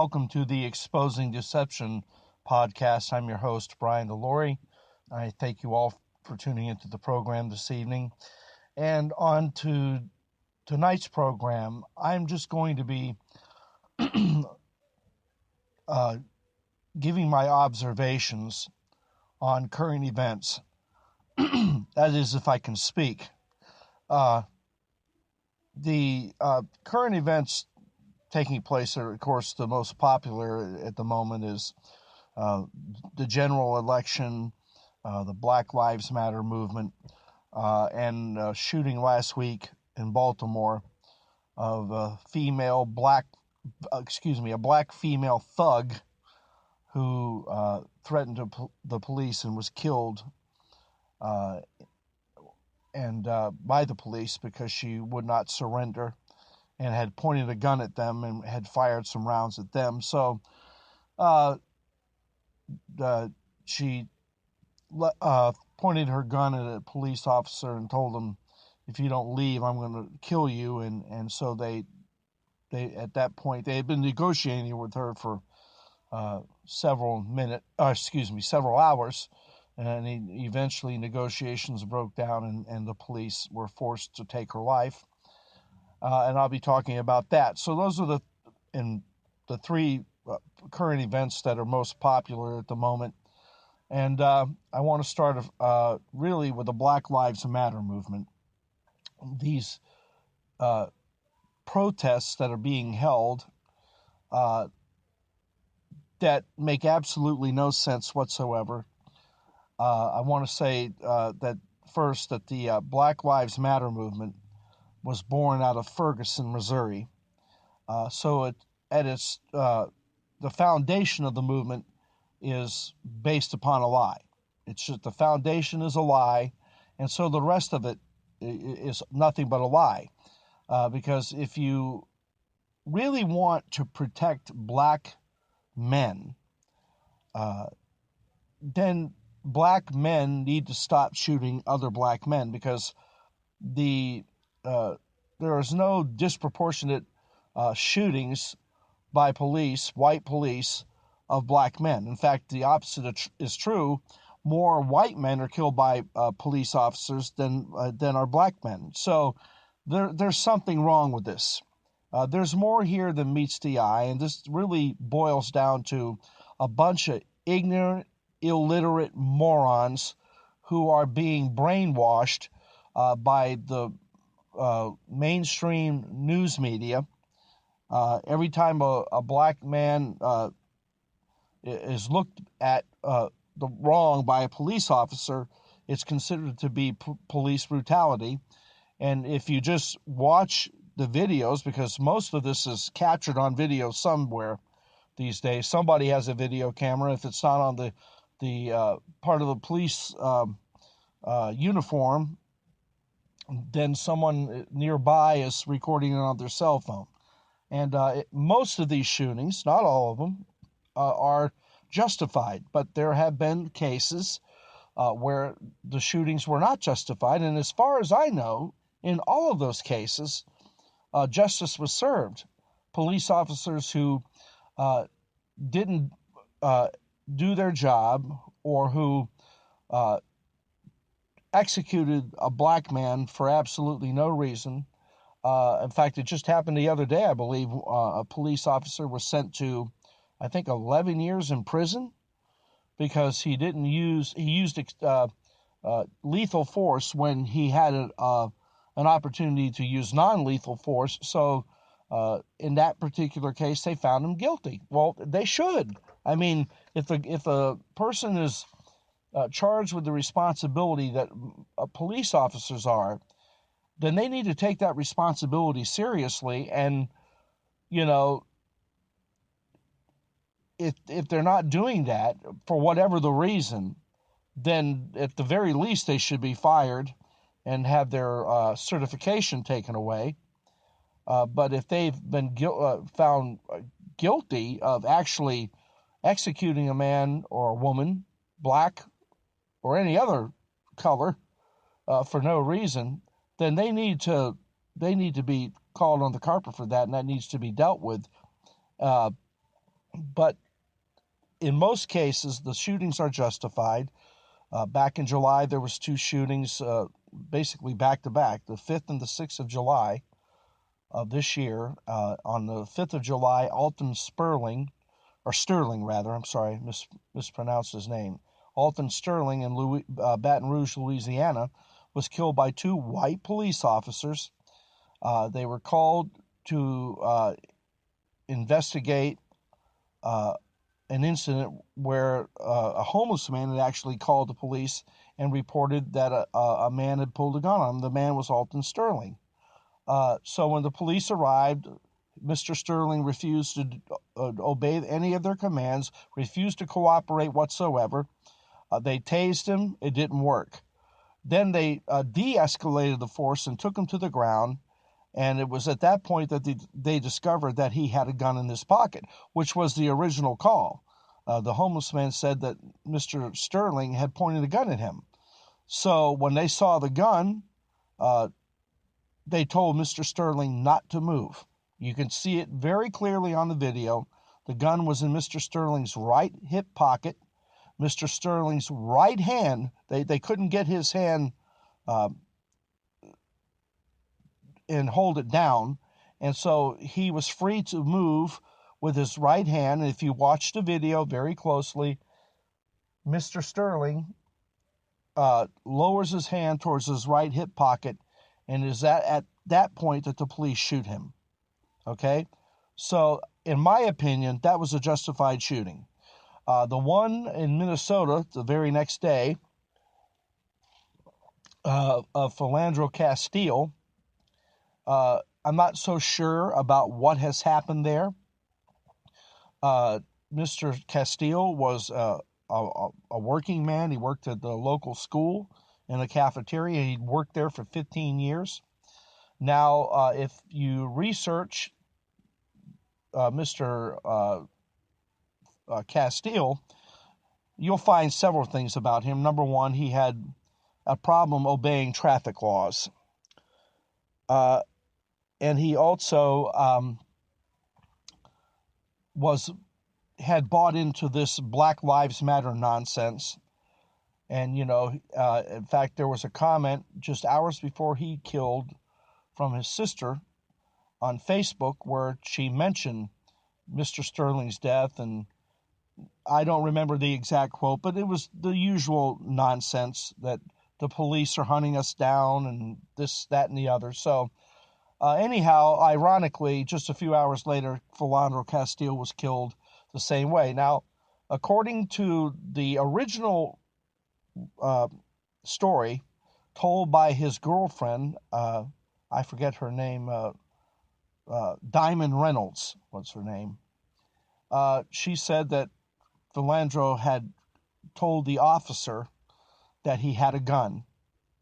welcome to the Exposing Deception podcast. I'm your host, Brian DeLore. I thank you all for tuning into the program this evening. And on to tonight's program, I'm just going to be giving my observations on current events. That is, if I can speak. The current events taking place are, of course, the most popular at the moment is the general election, the Black Lives Matter movement, and shooting last week in Baltimore of a black female thug who threatened the police and was killed by the police because she would not surrender and had pointed a gun at them and had fired some rounds at them. So she pointed her gun at a police officer and told him, "If you don't leave, I'm going to kill you." And so they at that point, they had been negotiating with her for several hours, and eventually negotiations broke down and the police were forced to take her life. And I'll be talking about that. So those are the three current events that are most popular at the moment. And I want to start really with the Black Lives Matter movement. These protests that are being held that make absolutely no sense whatsoever. I want to say that the Black Lives Matter movement was born out of Ferguson, Missouri. The foundation of the movement is based upon a lie. It's just the foundation is a lie, and so the rest of it is nothing but a lie. Because if you really want to protect black men, then black men need to stop shooting other black men, because there is no disproportionate shootings by white police, of black men. In fact, the opposite is true. More white men are killed by police officers than are black men. So there's something wrong with this. There's more here than meets the eye, and this really boils down to a bunch of ignorant, illiterate morons who are being brainwashed by the mainstream news media. Every time a black man is looked at the wrong by a police officer, it's considered to be police brutality. And if you just watch the videos, because most of this is captured on video somewhere these days, somebody has a video camera. If it's not on the part of the police uniform, then someone nearby is recording it on their cell phone. And most of these shootings, not all of them, are justified. But there have been cases where the shootings were not justified. And as far as I know, in all of those cases, justice was served. Police officers who didn't do their job, or who executed a black man for absolutely no reason. In fact, it just happened the other day, I believe. A police officer was sent to, I think, 11 years in prison because he used lethal force when he had an opportunity to use non-lethal force. So in that particular case, they found him guilty. Well, they should. I mean, if a person is charged with the responsibility that police officers are, then they need to take that responsibility seriously. And, if they're not doing that for whatever the reason, then at the very least they should be fired and have their certification taken away. But if they've been found guilty of actually executing a man or a woman, black or any other color, for no reason, then they need to be called on the carpet for that, and that needs to be dealt with. But in most cases, the shootings are justified. Back in July, there was 2 shootings, basically back to back, the 5th and the 6th of July of this year. On the 5th of July, Alton Sterling, I'm sorry, mispronounced his name. Alton Sterling in Baton Rouge, Louisiana, was killed by 2 white police officers. They were called to investigate an incident where a homeless man had actually called the police and reported that a man had pulled a gun on him. The man was Alton Sterling. So when the police arrived, Mr. Sterling refused to obey any of their commands, refused to cooperate whatsoever. They tased him. It didn't work. Then they de-escalated the force and took him to the ground. And it was at that point that they discovered that he had a gun in his pocket, which was the original call. The homeless man said that Mr. Sterling had pointed a gun at him. So when they saw the gun, they told Mr. Sterling not to move. You can see it very clearly on the video. The gun was in Mr. Sterling's right hip pocket. Mr. Sterling's right hand, they couldn't get his hand and hold it down, and so he was free to move with his right hand. And if you watch the video very closely, Mr. Sterling lowers his hand towards his right hip pocket, and is at that point that the police shoot him. Okay? So, in my opinion, that was a justified shooting. The one in Minnesota, the very next day, of Philando Castile, I'm not so sure about what has happened there. Mr. Castile was a working man. He worked at the local school in a cafeteria. He'd worked there for 15 years. Now, if you research Mr. Castile, you'll find several things about him. Number one, he had a problem obeying traffic laws. And he also had bought into this Black Lives Matter nonsense. And, in fact, there was a comment just hours before he killed from his sister on Facebook where she mentioned Mr. Sterling's death. And I don't remember the exact quote, but it was the usual nonsense that the police are hunting us down and this, that, and the other. So, anyhow, ironically, just a few hours later, Philando Castile was killed the same way. Now, according to the original story told by his girlfriend, I forget her name, Diamond Reynolds, what's her name? She said that Philando had told the officer that he had a gun,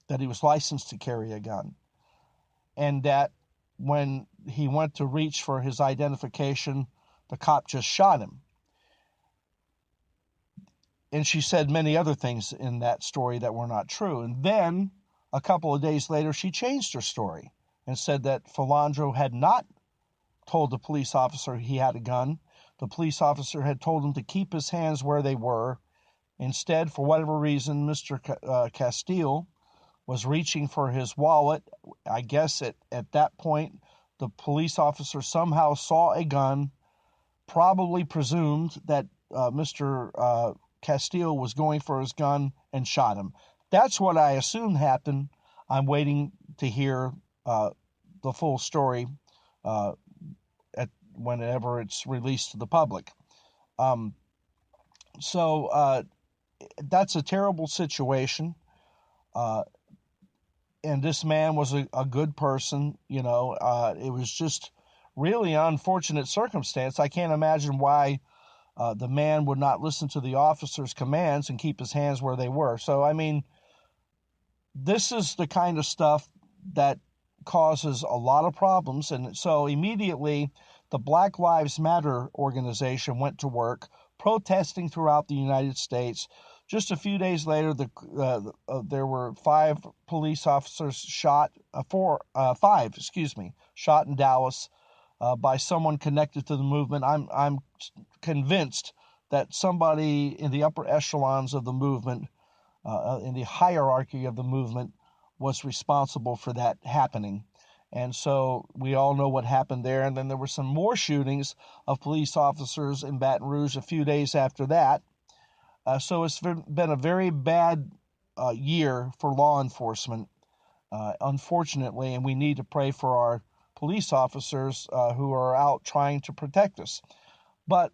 that he was licensed to carry a gun, and that when he went to reach for his identification, the cop just shot him. And she said many other things in that story that were not true. And then, a couple of days later, she changed her story and said that Philando had not told the police officer he had a gun. The police officer had told him to keep his hands where they were. Instead, for whatever reason, Mr. Castile was reaching for his wallet. I guess at that point, the police officer somehow saw a gun, probably presumed that Mr. Castile was going for his gun and shot him. That's what I assume happened. I'm waiting to hear the full story whenever it's released to the public. So that's a terrible situation. And this man was a good person, it was just really an unfortunate circumstance. I can't imagine why the man would not listen to the officer's commands and keep his hands where they were. So, I mean, this is the kind of stuff that causes a lot of problems. And so immediately the Black Lives Matter organization went to work protesting throughout the United States. Just a few days later, there were five police officers shot in Dallas by someone connected to the movement. I'm convinced that somebody in the upper echelons of the movement, in the hierarchy of the movement, was responsible for that happening. And so we all know what happened there. And then there were some more shootings of police officers in Baton Rouge a few days after that. So it's been a very bad year for law enforcement, unfortunately, and we need to pray for our police officers who are out trying to protect us. But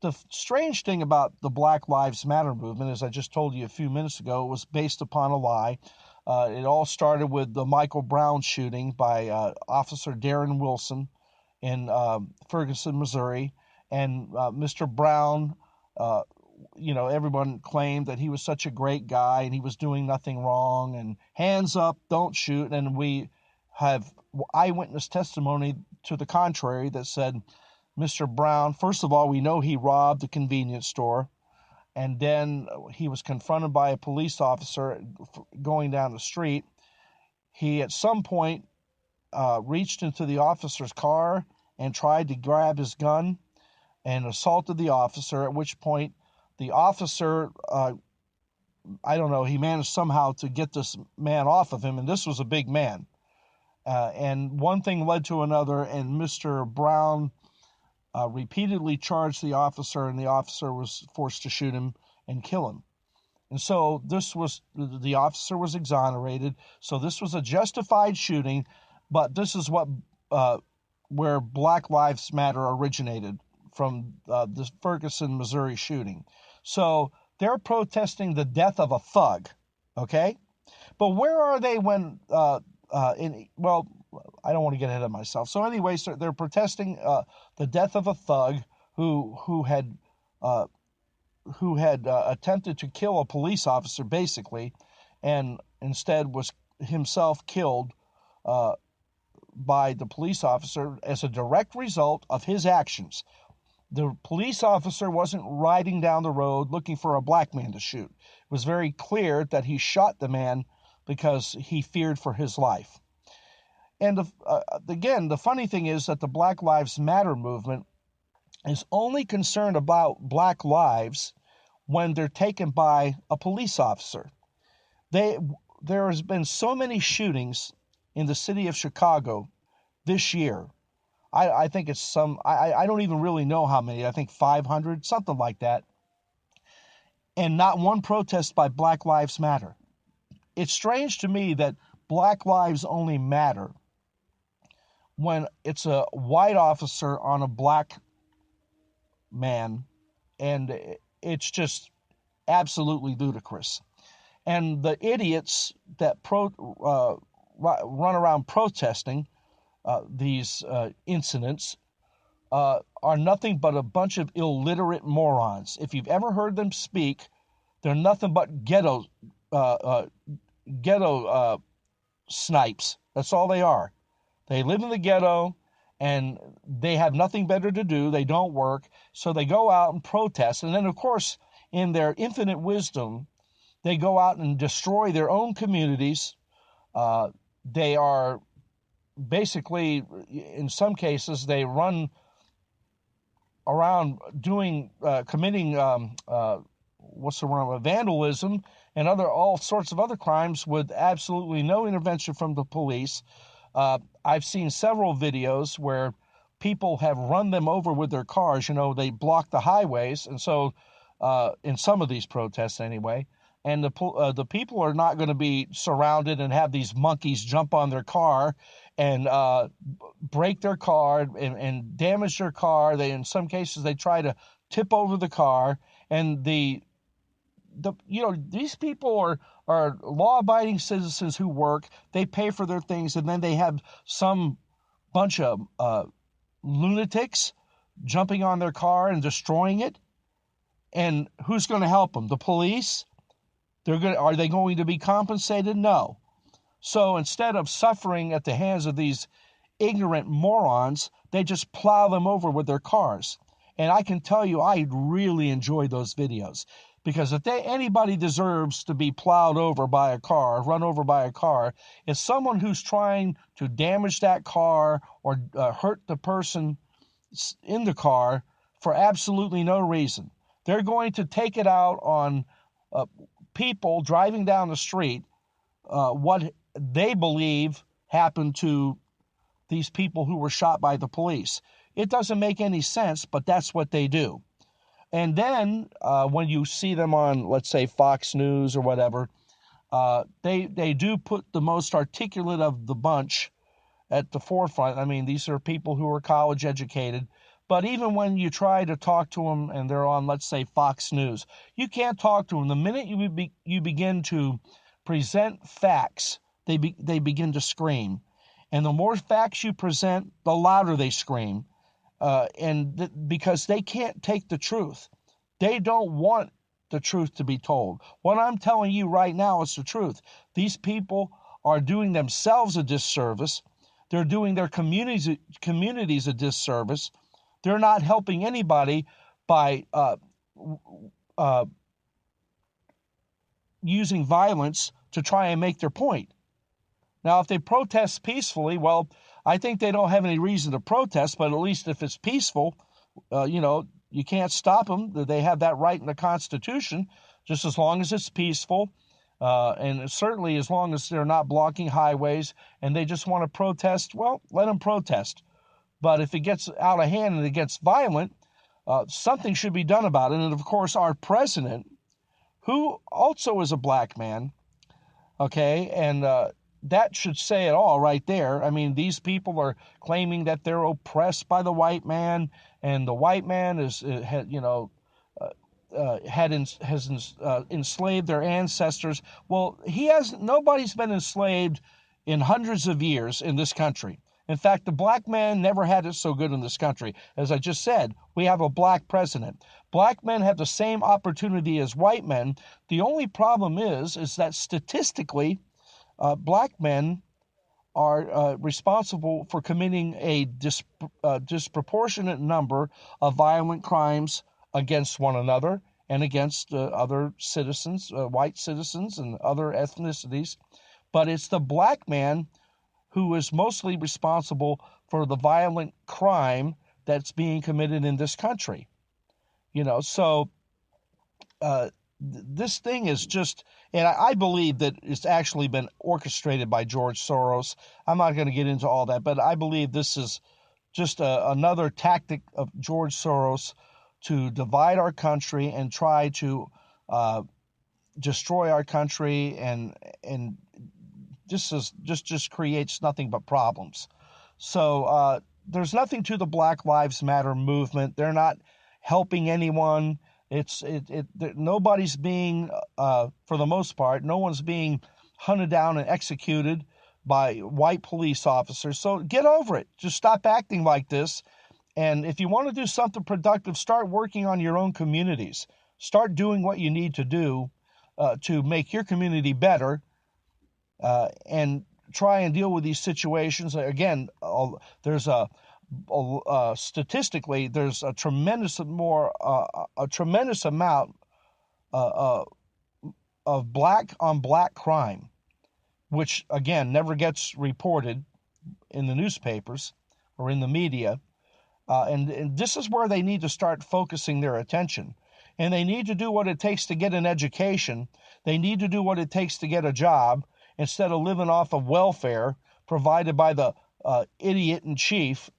the strange thing about the Black Lives Matter movement, as I just told you a few minutes ago, was based upon a lie. It all started with the Michael Brown shooting by Officer Darren Wilson in Ferguson, Missouri. And Mr. Brown, everyone claimed that he was such a great guy and he was doing nothing wrong, and hands up, don't shoot. And we have eyewitness testimony to the contrary that said Mr. Brown, first of all, we know he robbed a convenience store, and then he was confronted by a police officer going down the street. He at some point reached into the officer's car and tried to grab his gun and assaulted the officer, at which point the officer, he managed somehow to get this man off of him, and this was a big man. And one thing led to another, and Mr. Brown repeatedly charged the officer, and the officer was forced to shoot him and kill him. And so the officer was exonerated. So this was a justified shooting, but this is where Black Lives Matter originated, from the Ferguson, Missouri shooting. So they're protesting the death of a thug, okay? But where are they when I don't want to get ahead of myself. So anyway, so they're protesting the death of a thug who had attempted to kill a police officer, basically, and instead was himself killed by the police officer as a direct result of his actions. The police officer wasn't riding down the road looking for a black man to shoot. It was very clear that he shot the man because he feared for his life. And again, the funny thing is that the Black Lives Matter movement is only concerned about black lives when they're taken by a police officer. There has been so many shootings in the city of Chicago this year. I think it's I don't even really know how many. I think 500, something like that. And not one protest by Black Lives Matter. It's strange to me that black lives only matter when it's a white officer on a black man, and it's just absolutely ludicrous. And the idiots that run around protesting these incidents are nothing but a bunch of illiterate morons. If you've ever heard them speak, they're nothing but ghetto snipes. That's all they are. They live in the ghetto, and they have nothing better to do. They don't work, so they go out and protest. And then, of course, in their infinite wisdom, they go out and destroy their own communities. They are basically, in some cases, they run around committing vandalism and all sorts of other crimes with absolutely no intervention from the police. I've seen several videos where people have run them over with their cars. They block the highways, and so in some of these protests anyway, and the people are not going to be surrounded and have these monkeys jump on their car and break their car and damage their car. In some cases, they try to tip over the car, and these people are law-abiding citizens who work. They pay for their things, and then they have some bunch of lunatics jumping on their car and destroying it. And who's going to help them? The police? Are they going to be compensated? No. So instead of suffering at the hands of these ignorant morons, they just plow them over with their cars. And I can tell you, I really enjoy those videos. Because if anybody deserves to be plowed over by a car, run over by a car, it's someone who's trying to damage that car or hurt the person in the car for absolutely no reason. They're going to take it out on people driving down the street, what they believe happened to these people who were shot by the police. It doesn't make any sense, but that's what they do. And then when you see them on, let's say, Fox News or whatever, they do put the most articulate of the bunch at the forefront. I mean, these are people who are college educated. But even when you try to talk to them and they're on, let's say, Fox News, you can't talk to them. The minute you begin to present facts, they begin to scream. And the more facts you present, the louder they scream. Because they can't take the truth. They don't want the truth to be told. What I'm telling you right now is the truth. These people are doing themselves a disservice. They're doing their communities a disservice. They're not helping anybody by using violence to try and make their point. Now, if they protest peacefully, well, I think they don't have any reason to protest, but at least if it's peaceful, you can't stop them. They have that right in the Constitution, just as long as it's peaceful, and certainly as long as they're not blocking highways and they just want to protest, well, let them protest. But if it gets out of hand and it gets violent, something should be done about it. And, of course, our president, who also is a black man, okay, and that should say it all right there. I mean, these people are claiming that they're oppressed by the white man, and the white man has enslaved their ancestors. Well, nobody's been enslaved in hundreds of years in this country. In fact, the black man never had it so good in this country. As I just said, we have a black president. Black men have the same opportunity as white men. The only problem is that statistically, black men are responsible for committing a disproportionate number of violent crimes against one another and against other citizens, white citizens and other ethnicities. But it's the black man who is mostly responsible for the violent crime that's being committed in this country. So this thing is just, and I believe that it's actually been orchestrated by George Soros. I'm not going to get into all that, but I believe this is just another tactic of George Soros to divide our country and try to destroy our country, and this just creates nothing but problems. So there's nothing to the Black Lives Matter movement. They're not helping anyone. Nobody's being, for the most part, no one's being hunted down and executed by white police officers. So get over it. Just stop acting like this. And if you want to do something productive, start working on your own communities. Start doing what you need to do to make your community better, and try and deal with these situations. Again, there's statistically, there's a tremendous amount of black on black crime, which again never gets reported in the newspapers or in the media. And this is where they need to start focusing their attention. And they need to do what it takes to get an education. They need to do what it takes to get a job instead of living off of welfare provided by the idiot in chief.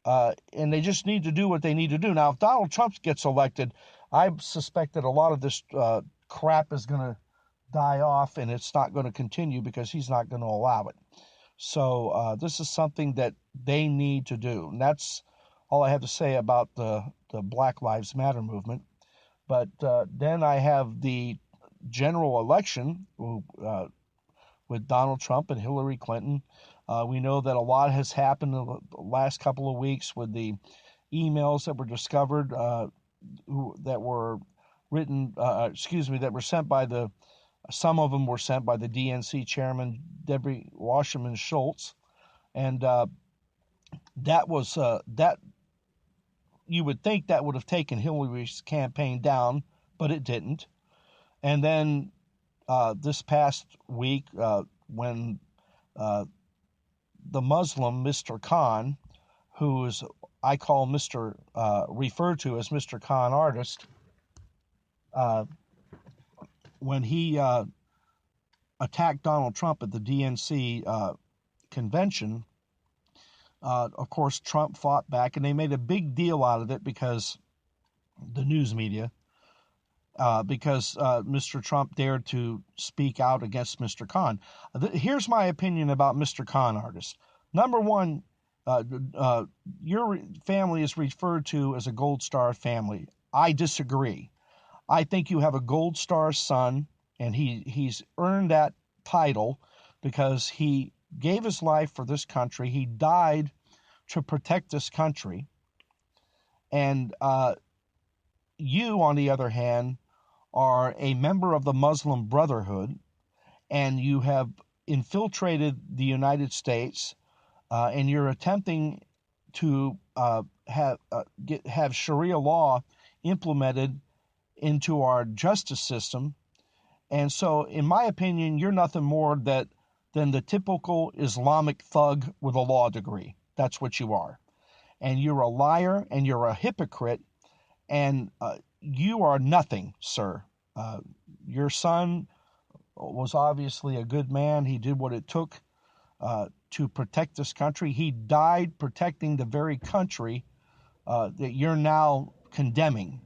And they just need to do what they need to do. Now, if Donald Trump gets elected, I suspect that a lot of this crap is going to die off, and it's not going to continue because he's not going to allow it. So this is something that they need to do. And that's all I have to say about the Black Lives Matter movement. But then I have the general election with Donald Trump and Hillary Clinton. We know that a lot has happened in the last couple of weeks with the emails that were discovered that were sent by some of them were sent by the DNC chairman, Debbie Wasserman Schultz. And that you would think that would have taken Hillary's campaign down, but it didn't. And then this past week, when the Muslim Mr. Khan, who is I call referred to as Mr. Con Artist, when he attacked Donald Trump at the DNC convention, of course, Trump fought back, and they made a big deal out of it because the news media, because Mr. Trump dared to speak out against Mr. Con. Here's my opinion about Mr. Con Artist. Number one, your family is referred to as a Gold Star family. I disagree. I think you have a Gold Star son, and he's earned that title because he gave his life for this country. He died to protect this country. And you, on the other hand, are a member of the Muslim Brotherhood, and you have infiltrated the United States, and you're attempting to have Sharia law implemented into our justice system. And so, in my opinion, you're nothing more than the typical Islamic thug with a law degree. That's what you are. And you're a liar, and you're a hypocrite, and you are nothing, sir. Your son was obviously a good man. He did what it took to protect this country. He died protecting the very country that you're now condemning.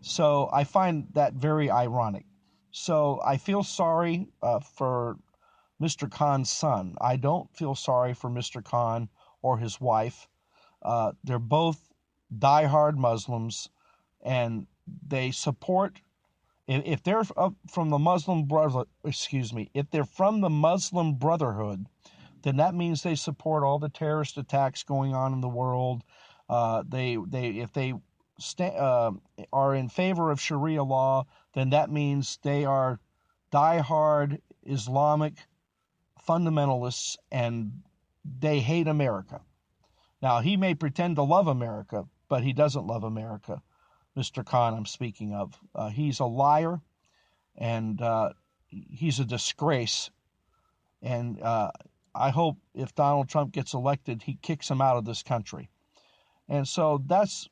So I find that very ironic. So I feel sorry for Mr. Khan's son. I don't feel sorry for Mr. Khan or his wife. They're both diehard Muslims, and they support. If they're from the if they're from the Muslim Brotherhood, then that means they support all the terrorist attacks going on in the world. If they are in favor of Sharia law, then that means they are diehard Islamic fundamentalists, and they hate America. Now, he may pretend to love America, but he doesn't love America. Mr. Khan, I'm speaking of. He's a liar, and he's a disgrace. And I hope if Donald Trump gets elected, he kicks him out of this country. And so that's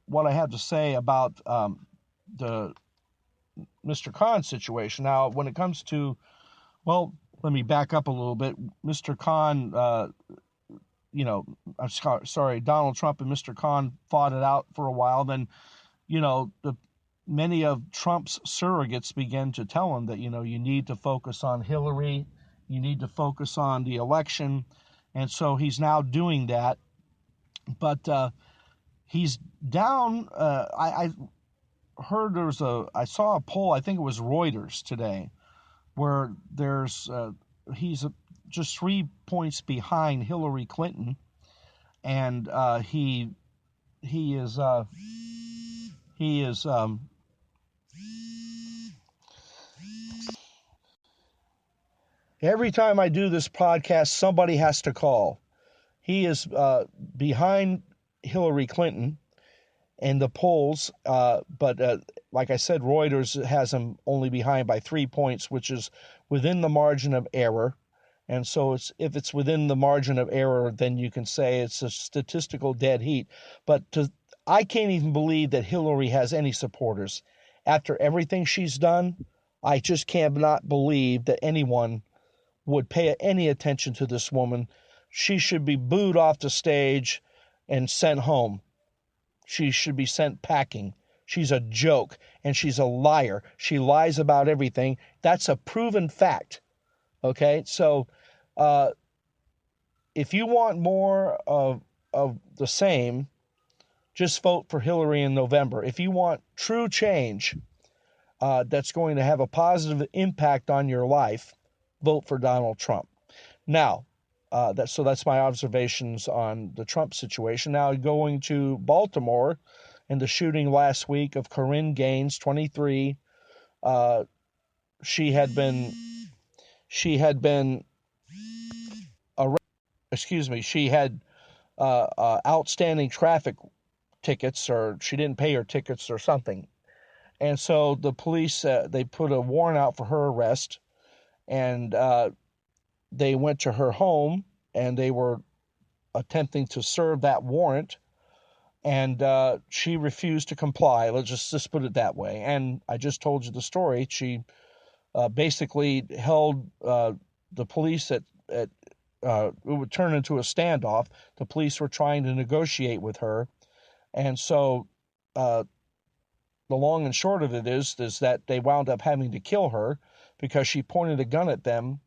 what I have to say about the Mr. Khan situation. Now, when it comes to, well, let me back up a little bit. Mr. Khan, I'm sorry, Donald Trump and Mr. Khan fought it out for a while. Then, many of Trump's surrogates began to tell him that, you need to focus on Hillary, you need to focus on the election. And so he's now doing that. But he's down. I heard I saw a poll, I think it was Reuters today, where he's just 3 points behind Hillary Clinton, and he is every time I do this podcast, somebody has to call. He is behind Hillary Clinton in the polls, but like I said, Reuters has him only behind by 3 points, which is within the margin of error. And so if it's within the margin of error, then you can say it's a statistical dead heat. But I can't even believe that Hillary has any supporters. After everything she's done, I just cannot believe that anyone would pay any attention to this woman. She should be booed off the stage and sent home. She should be sent packing. She's a joke, and she's a liar. She lies about everything. That's a proven fact. Okay, so if you want more of the same, just vote for Hillary in November. If you want true change that's going to have a positive impact on your life, vote for Donald Trump. Now, that's my observations on the Trump situation. Now, going to Baltimore and the shooting last week of Corinne Gaines, 23. She had been she had outstanding traffic tickets, or she didn't pay her tickets or something. And so the police, they put a warrant out for her arrest, and they went to her home, and they were attempting to serve that warrant and she refused to comply. Let's just put it that way. And I just told you the story. She basically held the police at it would turn into a standoff. The police were trying to negotiate with her, and so the long and short of it is that they wound up having to kill her because she pointed a gun at them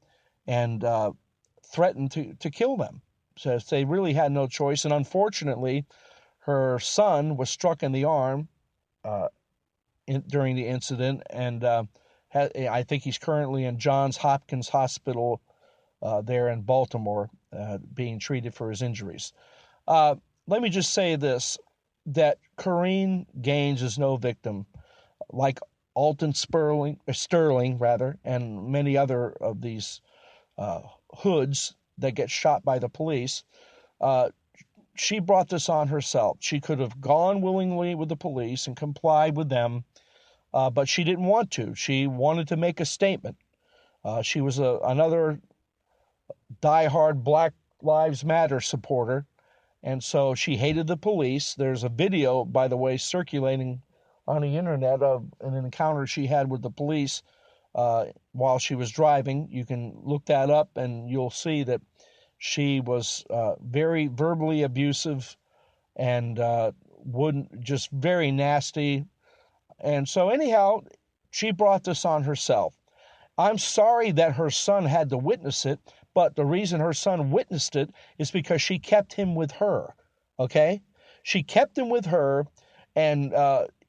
and threatened to kill them. So they really had no choice. And unfortunately, her son was struck in the arm during the incident, and I think he's currently in Johns Hopkins Hospital there in Baltimore, being treated for his injuries. Let me just say this, that Corrine Gaines is no victim. Like Alton Sterling, and many other of these hoods that get shot by the police, she brought this on herself. She could have gone willingly with the police and complied with them, but she didn't want to. She wanted to make a statement. She was another diehard Black Lives Matter supporter, and so she hated the police. There's a video, by the way, circulating on the internet of an encounter she had with the police while she was driving. You can look that up, and you'll see that she was very verbally abusive and just very nasty. And so anyhow, she brought this on herself. I'm sorry that her son had to witness it, but the reason her son witnessed it is because she kept him with her, okay? She kept him with her, and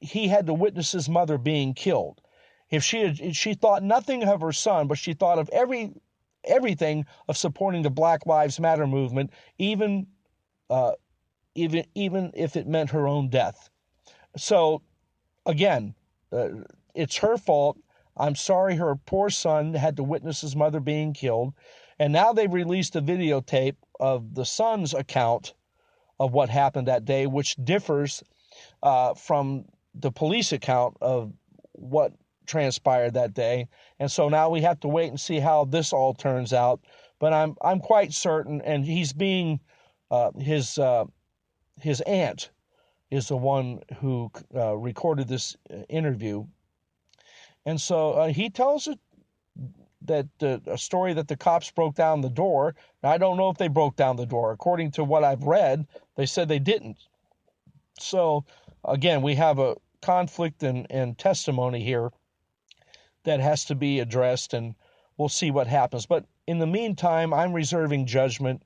he had to witness his mother being killed. If she thought nothing of her son, but she thought of everything of supporting the Black Lives Matter movement, even if it meant her own death. So, again, it's her fault. I'm sorry her poor son had to witness his mother being killed. And now they've released a videotape of the son's account of what happened that day, which differs from the police account of what transpired that day. And so now we have to wait and see how this all turns out. But I'm quite certain, and he's being his aunt is the one who recorded this interview. And so he tells it that a story that the cops broke down the door. Now, I don't know if they broke down the door. According to what I've read, they said they didn't. So, again, we have a conflict and testimony here that has to be addressed, and we'll see what happens. But in the meantime, I'm reserving judgment.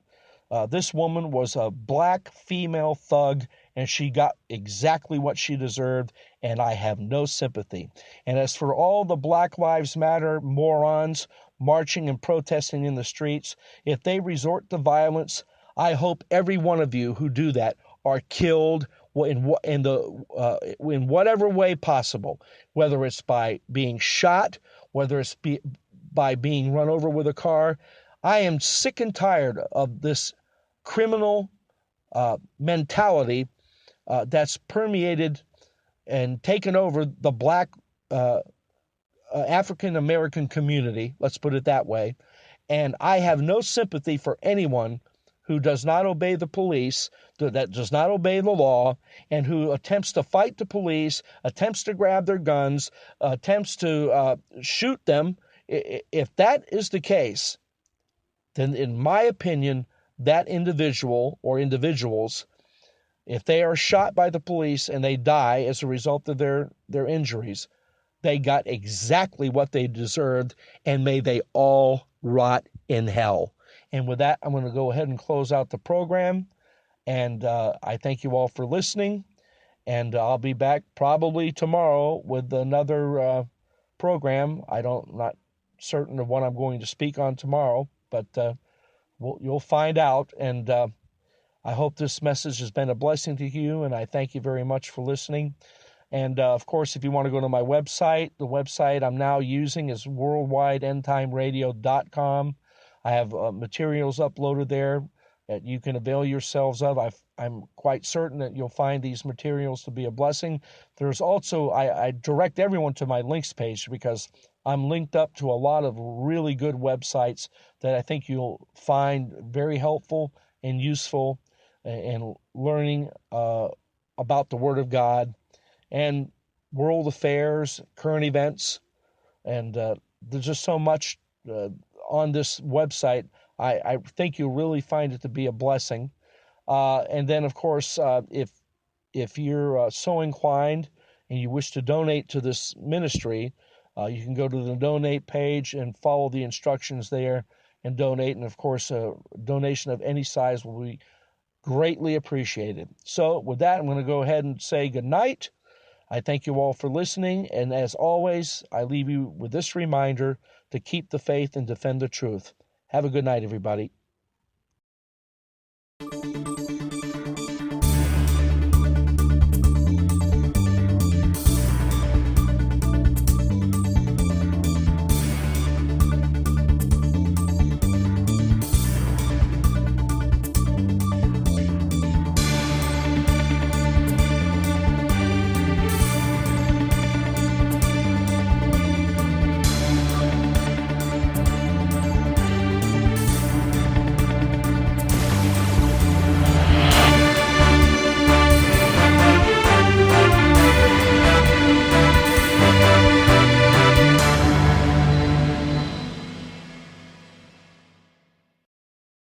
This woman was a Black female thug, and she got exactly what she deserved, and I have no sympathy. And as for all the Black Lives Matter morons marching and protesting in the streets, if they resort to violence, I hope every one of you who do that are killed in whatever way possible, whether it's by being shot, whether it's by being run over with a car. I am sick and tired of this criminal mentality that's permeated and taken over the Black African American community, let's put it that way. And I have no sympathy for anyone who does not obey the police, that does not obey the law, and who attempts to fight the police, attempts to grab their guns, attempts to shoot them. If that is the case, then in my opinion, that individual or individuals, if they are shot by the police and they die as a result of their injuries, they got exactly what they deserved, and may they all rot in hell. And with that, I'm going to go ahead and close out the program. And I thank you all for listening. And I'll be back probably tomorrow with another program. Not certain of what I'm going to speak on tomorrow, but you'll find out. And I hope this message has been a blessing to you, and I thank you very much for listening. And, of course, if you want to go to my website, the website I'm now using is worldwideendtimeradio.com. I have materials uploaded there that you can avail yourselves of. I'm quite certain that you'll find these materials to be a blessing. There's also, I direct everyone to my links page because I'm linked up to a lot of really good websites that I think you'll find very helpful and useful in learning about the Word of God and world affairs, current events, and there's just so much on this website. I think you'll really find it to be a blessing. And then, of course, if you're so inclined and you wish to donate to this ministry, you can go to the donate page and follow the instructions there and donate. And of course, a donation of any size will be greatly appreciated. So with that, I'm going to go ahead and say good night. I thank you all for listening. And as always, I leave you with this reminder to keep the faith and defend the truth. Have a good night, everybody.